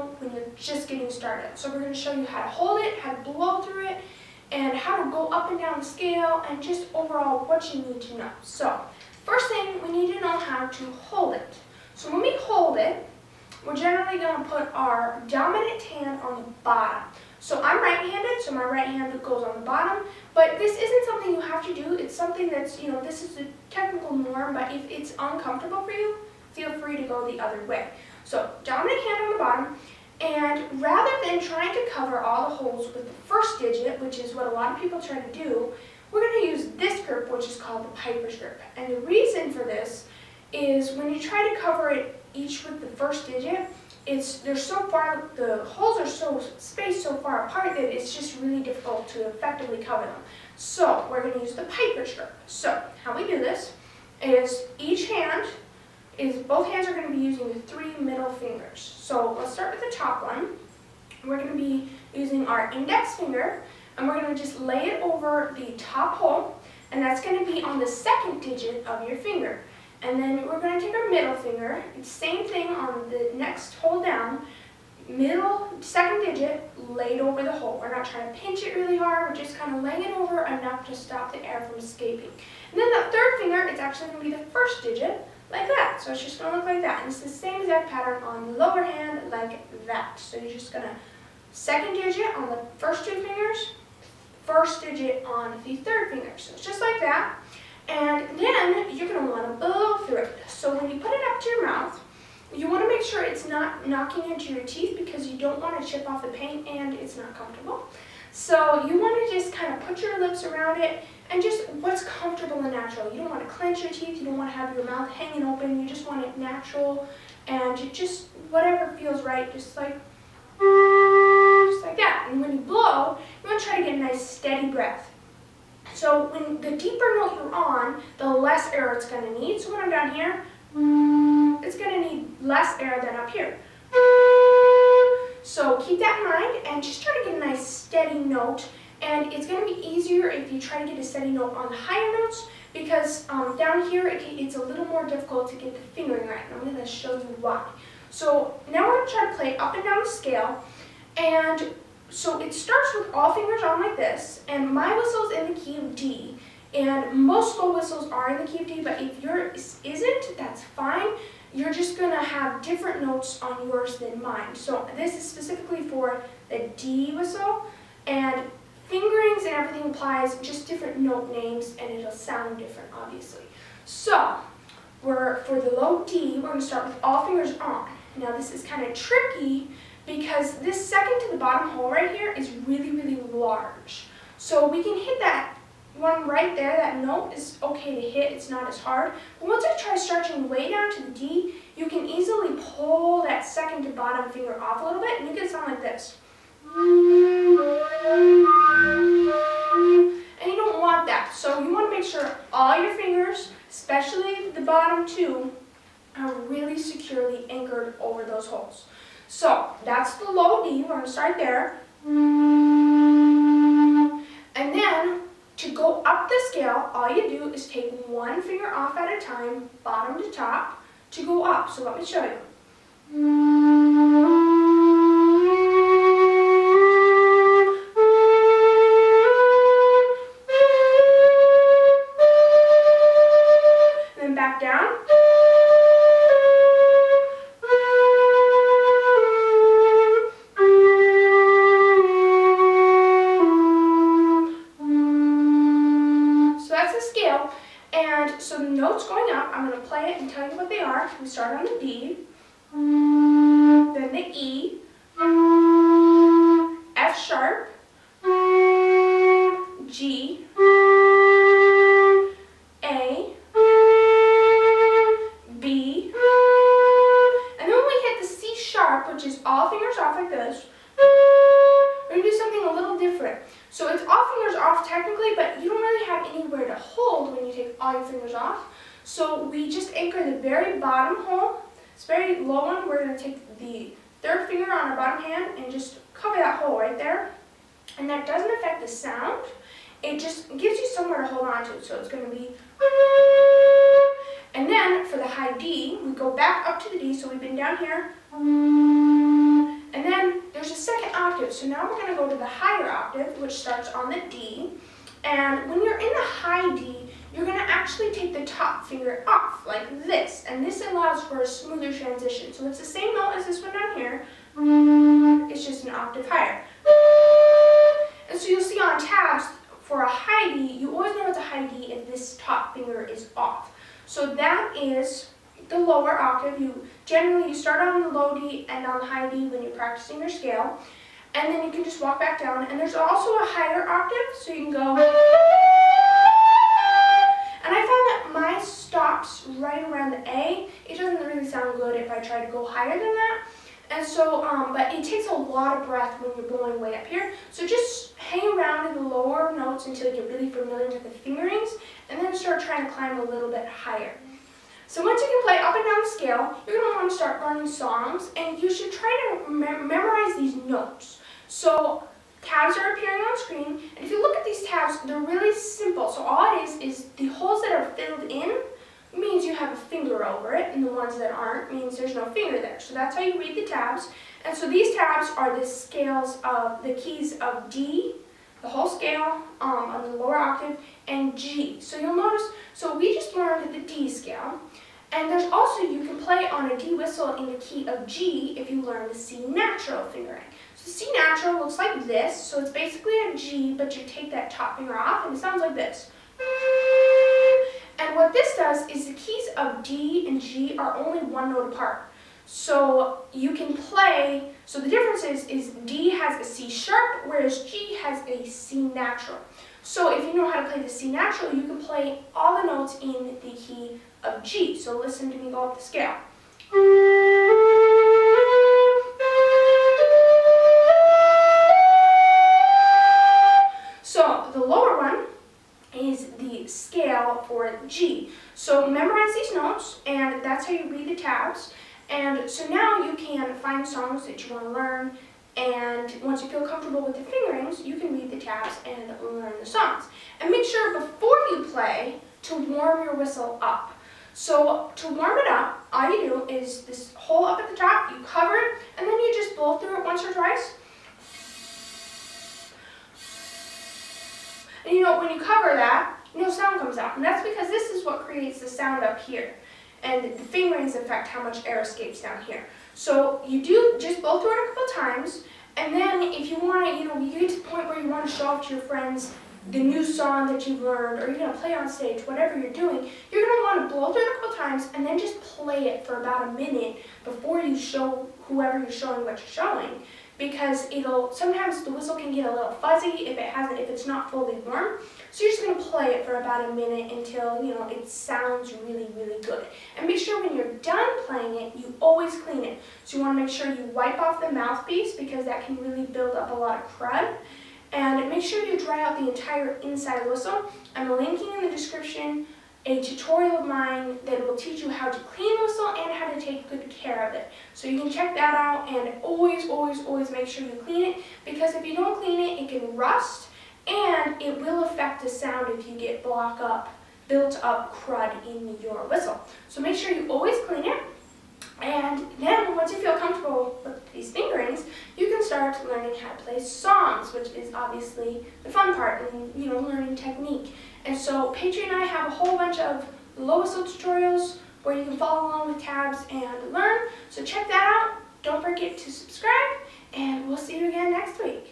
know when you're just getting started. So we're going to show you how to hold it, how to blow through it, and how to go up and down the scale, and just overall what you need to know. So first thing, we need to know how to hold it. So when we hold it, we're generally going to put our dominant hand on the bottom. So I'm right-handed, so my right hand goes on the bottom, but this isn't something you have to do. It's something that's, this is the technical norm, but if it's uncomfortable for you, feel free to go the other way. So dominant hand on the bottom, and rather than trying to cover all the holes with the first digit, which is what a lot of people try to do, we're going to use this grip, which is called the piper's grip. And the reason for this is when you try to cover it each with the first digit, they're so far, the holes are so spaced so far apart that it's just really difficult to effectively cover them. So we're going to use the piper's grip. So how we do this is both hands are going to be using the 3 middle fingers. So let's start with the top one. We're going to be using our index finger, and we're going to just lay it over the top hole, and that's going to be on the second digit of your finger. And then we're going to take our middle finger, and same thing on the next hole down, second digit, laid over the hole. We're not trying to pinch it really hard, we're just kind of laying it over enough to stop the air from escaping. And then that third finger, it's actually going to be the first digit, like that. So it's just going to look like that. And it's the same exact pattern on the lower hand, like that. So you're just going to second digit on the first 2 fingers, first digit on the third finger. So it's just like that. And then you're going to want to blow through it. So when you put it up to your mouth, you want to make sure it's not knocking into your teeth, because you don't want to chip off the paint and it's not comfortable. So you want to just kind of put your lips around it and just what's comfortable and natural. You don't want to clench your teeth, you don't want to have your mouth hanging open, you just want it natural and just whatever feels right, just like that. And when you blow, you want to try to get a nice steady breath. So when the deeper note you're on, the less air it's going to need. So when I'm down here, it's going to need less air than up here. So keep that in mind and just try to get a nice steady note. And it's going to be easier if you try to get a steady note on the higher notes, because down here it's a little more difficult to get the fingering right. And I'm going to show you why. So now we're going to try to play up and down the scale. And so it starts with all fingers on like this, and my whistle's in the key of D, and most slow whistles are in the key of D, but if yours isn't, that's fine. You're just going to have different notes on yours than mine. So this is specifically for the D whistle, and fingerings and everything applies, just different note names, and it'll sound different, obviously. So for the low D, we're going to start with all fingers on. Now this is kind of tricky, because this second to the bottom hole right here is really, really large. So we can hit that one right there, that note is okay to hit, it's not as hard. But once I try stretching way down to the D, you can easily pull that second to bottom finger off a little bit, and you can sound like this. And you don't want that, so you want to make sure all your fingers, especially the bottom 2, are really securely anchored over those holes. So that's the low D, we're going to start there. And then to go up the scale, all you do is take one finger off at a time, bottom to top, to go up. So let me show you. And then back down. And so the notes going up, I'm going to play it and tell you what they are. We start on the D, then the E, F sharp, G, A, B, and then when we hit the C sharp, which is all fingers off like this, we're going to do something a little different. So it's all fingers off technically, but you don't really have anywhere to hold when you take all your fingers off. So we just anchor the very bottom hole. It's a very low one. We're going to take the third finger on our bottom hand and just cover that hole right there. And that doesn't affect the sound. It just gives you somewhere to hold on to. So it's going to be... And then for the high D, we go back up to the D. So we've been down here. And so now we're going to go to the higher octave, which starts on the D. And when you're in the high D, you're going to actually take the top finger off, like this. And this allows for a smoother transition. So it's the same note as this one down here. It's just an octave higher. And so you'll see on tabs, for a high D, you always know it's a high D if this top finger is off. So that is the lower octave. You start on the low D and on the high D when you're practicing your scale. And then you can just walk back down. And there's also a higher octave, so you can go. And I found that mine stops right around the A. It doesn't really sound good if I try to go higher than that. And so, but it takes a lot of breath when you're going way up here. So just hang around in the lower notes until you get really familiar with the fingerings, and then start trying to climb a little bit higher. So once you can play up and down the scale, you're going to want to start learning songs, and you should try to memorize these notes. So tabs are appearing on screen, and if you look at these tabs, they're really simple. So all it is the holes that are filled in means you have a finger over it, and the ones that aren't means there's no finger there. So that's how you read the tabs. And so these tabs are the scales of the keys of D, the whole scale on the lower octave, and G. So you'll notice, so we just learned the D scale. And there's also, you can play on a D whistle in the key of G if you learn the C natural fingering. So C natural looks like this, so it's basically a G, but you take that top finger off, and it sounds like this. And what this does is the keys of D and G are only one note apart. So you can play, so the difference is D has a C sharp, whereas G has a C natural. So if you know how to play the C natural, you can play all the notes in the key of G. So listen to me go up the scale. So the lower one is the scale for G. So memorize these notes, and that's how you read the tabs. And so now you can find songs that you want to learn, and once you feel comfortable with the fingerings, you can read the tabs and learn the songs. And make sure before you play to warm your whistle up. So to warm it up, all you do is this hole up at the top, you cover it, and then you just blow through it once or twice. And you know, when you cover that, no sound comes out. And that's because this is what creates the sound up here. And the fingerings affect how much air escapes down here. So you do just blow through it a couple times, and then if you want to, you get to the point where you want to show off to your friends the new song that you've learned, or you're going to play on stage, whatever you're doing, you're going to want to blow through it a couple times and then just play it for about a minute before you show whoever you're showing what you're showing. Because sometimes the whistle can get a little fuzzy if it's not fully warm. So you're just going to play it for about a minute until, it sounds really, really good. And make sure when you're done playing it, you always clean it. So you want to make sure you wipe off the mouthpiece, because that can really build up a lot of crud. And make sure you dry out the entire inside of the whistle. I'm linking in the description a tutorial of mine that will teach you how to clean the whistle and how to take good care of it. So you can check that out, and always, always, always make sure you clean it, because if you don't clean it, it can rust, and it will affect the sound if you get built up crud in your whistle. So make sure you always clean it, and then once you feel comfortable with these fingerings, you can start learning how to play songs, which is obviously the fun part, and learning technique. And so Paige and I have a whole bunch of low whistle tutorials where you can follow along with tabs and learn. So check that out. Don't forget to subscribe, and we'll see you again next week.